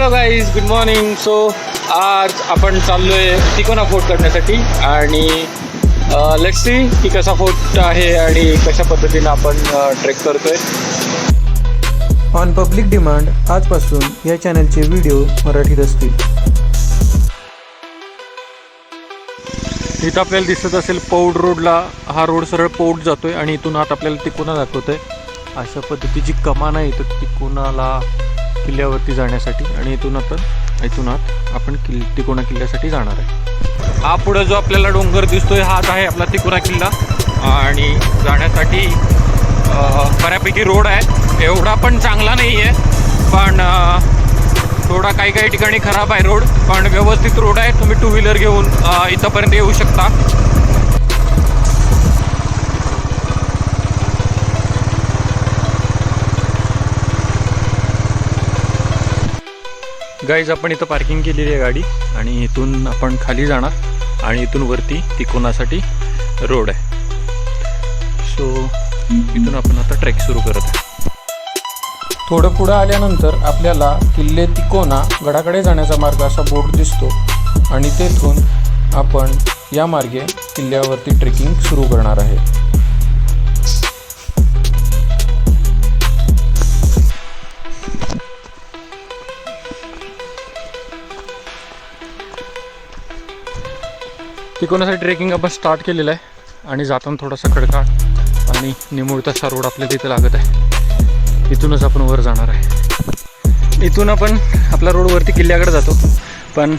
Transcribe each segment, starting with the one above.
Hello guys, good morning. So आज आपण चाललोय तिकोना फोर्ट करण्यासाठी आणि लेट्स सी की कसा फोर्ट आहे आणि कशा पद्धतीनं आपण ट्रेक करतोय. ऑन पब्लिक डिमांड आजपासून या चॅनलचे व्हिडिओ मराठीत असतील. इथं आपल्याला दिसत असेल पौड रोडला हा रोड सरळ पौड जातोय आणि इथून आत आपल्याला तिकोना दाखवतोय. अशा पद्धतीची कमान आहे इथं तिकोनाला किल्ल्यावरती जाण्यासाठी आणि इथून आत आपण तिकोना किल्ल्यासाठी जाणार आहे. हा पुढे जो आपल्याला डोंगर दिसतोय हाच आहे आपला तिकोना किल्ला आणि जाण्यासाठी बऱ्यापैकी रोड आहे. एवढा पण चांगला नाही आहे, पण थोडा काही ठिकाणी खराब आहे रोड, पण व्यवस्थित रोड आहे. तुम्ही टू व्हीलर घेऊन इथंपर्यंत येऊ शकता. गाईज, आपण इथं पार्किंग केलेली आहे गाडी आणि इथून आपण खाली जाणार आणि इथून वरती तिकोनासाठी रोड आहे. सो इथून आपण आता ट्रेक सुरू करत आहे. थोडं पुढं आल्यानंतर आपल्याला किल्ले तिकोना गडाकडे जाण्याचा मार्ग असा बोर्ड दिसतो आणि तेथून आपण या मार्गे किल्ल्यावरती ट्रेकिंग सुरू करणार आहे. तिकोनासाठी ट्रेकिंग आपण स्टार्ट केलेलं आहे आणि जाताना थोडासा खडका आणि निमुळतासा रोड आपल्याला तिथे लागत आहे. इथूनच आपण वर जाणार आहे. इथून आपण आपला रोडवरती किल्ल्याकडे जातो, पण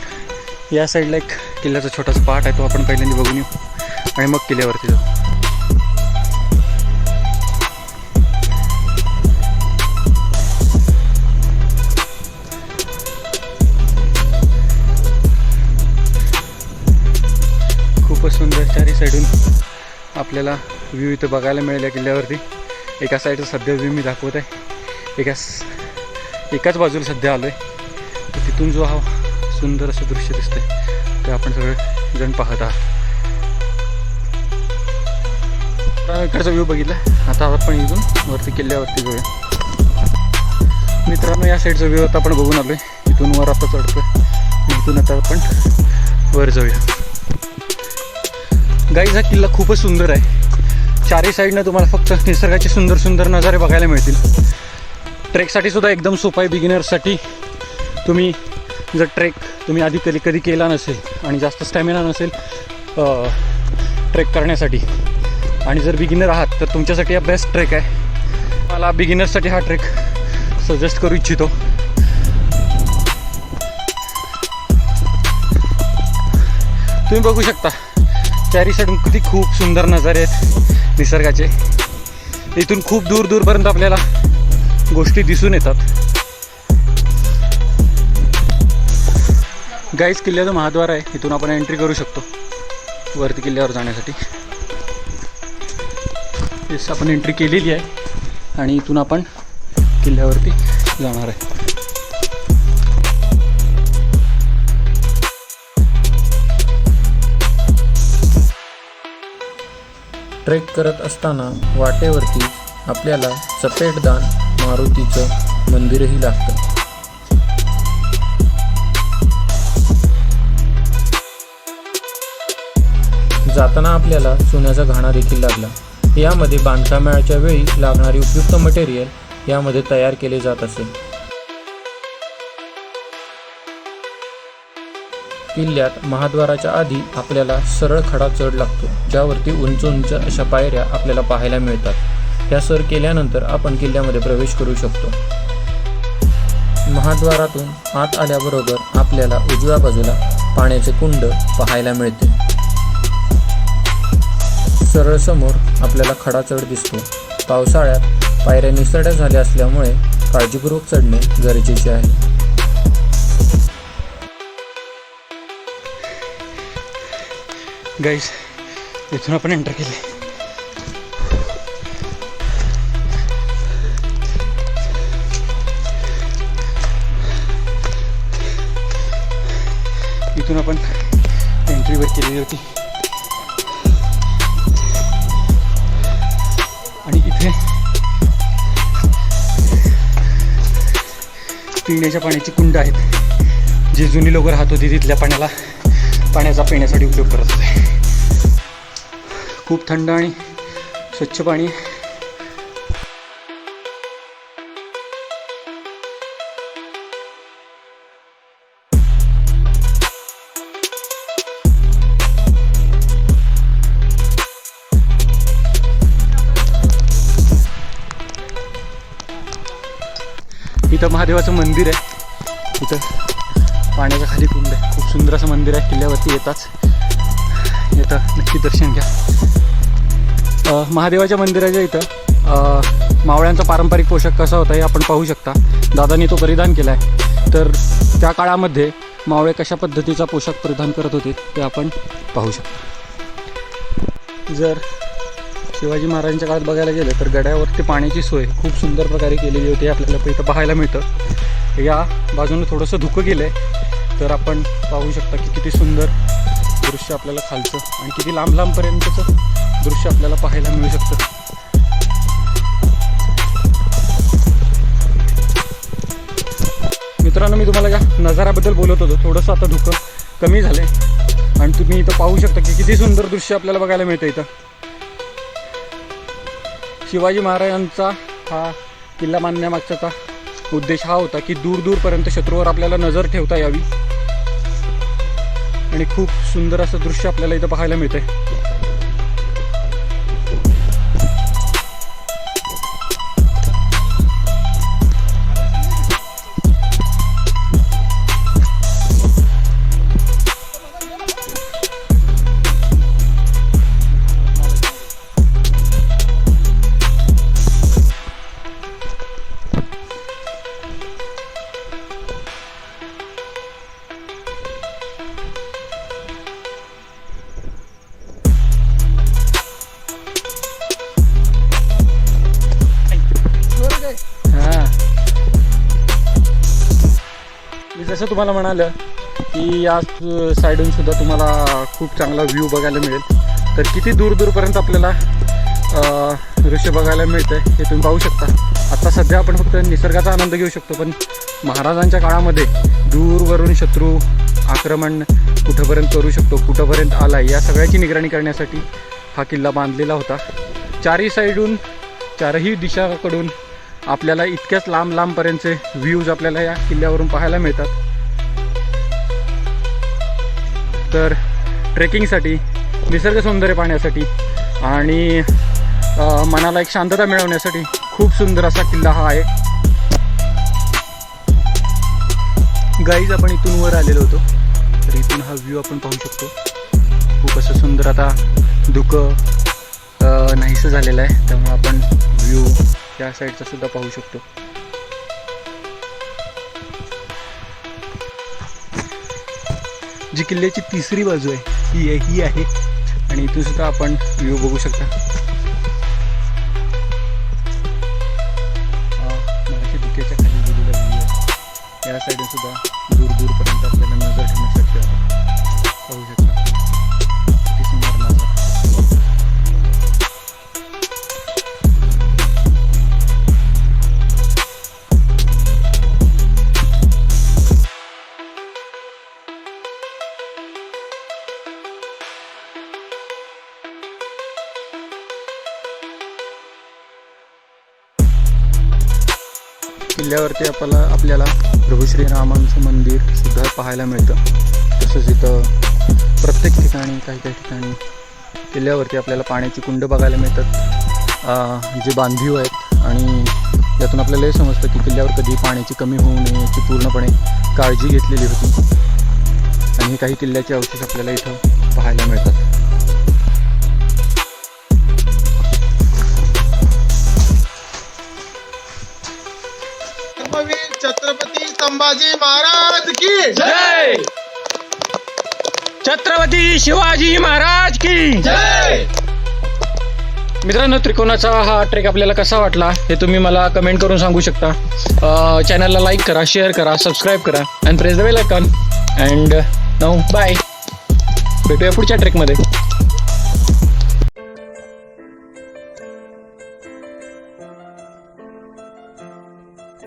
या साईडला एक किल्ल्याचा छोटासा पार्ट आहे, तो आपण पहिल्यांदा बघून येऊ आणि मग किल्ल्यावरती जाऊ. खूपच सुंदर चारी साईडून आपल्याला व्ह्यू इथं बघायला मिळेल या किल्ल्यावरती. एका साईडचा सध्या व्ह्यू मी दाखवत आहे. एकाच बाजूला सध्या आलो आहे, तर तिथून जो हा सुंदर असं दृश्य दिसतंय ते आपण सगळे जण पाहत आहात. इकडचा व्ह्यू बघितला. आता आपण इथून वरती किल्ल्यावरती जाऊया. मित्रांनो, या साईडचा व्ह्यू आता आपण बघून आलो आहे. इथून वर आता चढतोय, इथून आता आपण वर जाऊया. गाईज, हा किल्ला खूपच सुंदर आहे. चारही साईडनं तुम्हाला फक्त निसर्गाचे सुंदर नजारे बघायला मिळतील. ट्रेकसाठी सुद्धा एकदम सोपा आहे बिगिनर्ससाठी. तुम्ही जर ट्रेक तुम्ही आधी कधी केला नसेल आणि जास्त स्टॅमिना नसेल ट्रेक करण्यासाठी आणि जर बिगिनर आहात तर तुमच्यासाठी हा बेस्ट ट्रेक आहे. मला बिगिनर्ससाठी हा ट्रेक सजेस्ट करू इच्छितो. तुम्ही बघू शकता चारी साईडून किती खूप सुंदर नजारे आहेत निसर्गाचे. इथून खूप दूरपर्यंत आपल्याला गोष्टी दिसून येतात. गाईज, किल्ल्याचं महाद्वार आहे, इथून आपण एंट्री करू शकतो वरती किल्ल्यावर जाण्यासाठी. येस, आपण एंट्री केलेली आहे आणि इथून आपण किल्ल्यावरती जाणार आहे. ट्रेक करत असताना वाटेवरती आपल्याला चपेटदान मारुतीचं मंदिरही लागतं. जाताना आपल्याला सोन्याचा घाणा देखील लागला. यामध्ये बांधकामाच्या वेळी लागणारी उपयुक्त मटेरियल यामध्ये तयार केले जात असे. किल्ल्यात महाद्वाराच्या आधी आपल्याला सरळ खडा चढ लागतो, ज्यावरती उंच अशा पायऱ्या आपल्याला पाहायला मिळतात. ह्या सर केल्यानंतर आपण किल्ल्यामध्ये प्रवेश करू शकतो. महाद्वारातून आत आल्याबरोबर आपल्याला उजव्या बाजूला पाण्याचे कुंड पाहायला मिळते. सरळ समोर आपल्याला खडा चढ दिसतो. पावसाळ्यात पायऱ्या निसरड्या झाल्या असल्यामुळे काळजीपूर्वक चढणे गरजेचे आहे. गाईज, इथून आपण एंटर केले. इथून आपण एंट्रीवर केलेली होती आणि इथे पिण्याच्या पाण्याची कुंड आहेत जी जुनी लोक राहत होती तिथल्या पाण्याचा पिण्यासाठी उपयोग करत होते. खूप थंड आणि स्वच्छ पाणी आहे. इथं महादेवाचं मंदिर आहे. इथं पाण्याच्या खाली कुंड आहे. खूप सुंदर असं मंदिर आहे. किल्ल्यावरती येतं नक्की दर्शन घ्या. महादेवाच्या मंदिराच्या इथं मावळ्यांचा पारंपरिक पोशाख कसा होता हे आपण पाहू शकता. दादांनी तो परिधान केला आहे. तर त्या काळामध्ये मावळे कशा पद्धतीचा पोशाख परिधान करत होते ते आपण पाहू शकता. जर शिवाजी महाराजांच्या काळात बघायला गेलं तर गड्यावरती पाण्याची सोय खूप सुंदर प्रकारे केलेली होती. आपल्याला इथं पाहायला मिळतं. या बाजूनं थोडंसं धुकं गेलं आहे तर आपण पाहू शकता की किती सुंदर दृश्य आपल्याला खालचं आणि किती लांबपर्यंतचं दृश्य आपल्याला पाहायला मिळू शकतं. मित्रांनो, मी तुम्हाला या नजाऱ्याबद्दल बोलत होतो. थोडंसं आता धुकं कमी झालं आहे आणि तुम्ही इथं पाहू शकता की किती सुंदर दृश्य आपल्याला बघायला मिळतं. इथं शिवाजी महाराजांचा हा किल्ला बांधण्यामागचा उद्देश हा होता की दूरपर्यंत शत्रूवर आपल्याला नजर ठेवता यावी आणि खूप सुंदर असं दृश्य आपल्याला इथं पाहायला मिळतंय. जसं तुम्हाला म्हणालं की या साईडून सुद्धा तुम्हाला खूप चांगला व्ह्यू बघायला मिळेल. तर किती दूरपर्यंत आपल्याला दृश्य बघायला मिळतं आहे हे तुम्ही पाहू शकता. आता सध्या आपण फक्त निसर्गाचा आनंद घेऊ शकतो, पण महाराजांच्या काळामध्ये दूरवरून शत्रू आक्रमण कुठंपर्यंत करू शकतो, कुठंपर्यंत आला या सगळ्याची निगराणी करण्यासाठी हा किल्ला बांधलेला होता. चारही दिशाकडून आपल्याला इतक्याच लांबपर्यंतचे व्ह्यूज आपल्याला या किल्ल्यावरून पाहायला मिळतात. तर ट्रेकिंगसाठी, निसर्ग सौंदर्य पाहण्यासाठी आणि मनाला एक शांतता मिळवण्यासाठी खूप सुंदर असा किल्ला हा आहे. गाईज, आपण इथून वर आलेलो होतो तर इथून हा व्ह्यू आपण पाहू शकतो. खूप असं सुंदर आता धुकं नाहीसं झालेलं आहे त्यामुळे आपण व्ह्यू या साईडचा सुद्धा पाहू शकतो. जी किल्ल्याची तिसरी बाजू आहे ही आहे आणि इथून सुद्धा आपण व्ह्यू बघू शकता. मगाशी धुक्याच्या खाली गेलेला व्ह्यू आहे. या साईडून सुद्धा दूरपर्यंत आपल्याला नजर ठेवण्यासाठी पाहू शकता. किती सुंदर नजर. किल्ल्यावरती आपल्याला प्रभू श्रीरामांचं मंदिर सुद्धा पाहायला मिळतं. तसंच इथं प्रत्येक ठिकाणी काही ठिकाणी किल्ल्यावरती आपल्याला पाण्याची कुंड बघायला मिळतात जे बांधीव आहेत आणि यातून आपल्याला हे समजतं की किल्ल्यावर कधी पाण्याची कमी होऊ नये याची पूर्णपणे काळजी घेतलेली होती आणि काही किल्ल्याचे अवशेष आपल्याला इथं पाहायला मिळतात. छत्रपती संभाजी महाराज की जय. छत्रपती शिवाजी महाराज की जय. मित्रांनो, त्रिकोणाचा हा ट्रेक आपल्याला कसा वाटला हे तुम्ही मला कमेंट करून सांगू शकता. चॅनलला लाईक करा, शेअर करा, सबस्क्राईब करा and press the bell icon. And now bye. भेटूया पुढच्या ट्रेकमध्ये.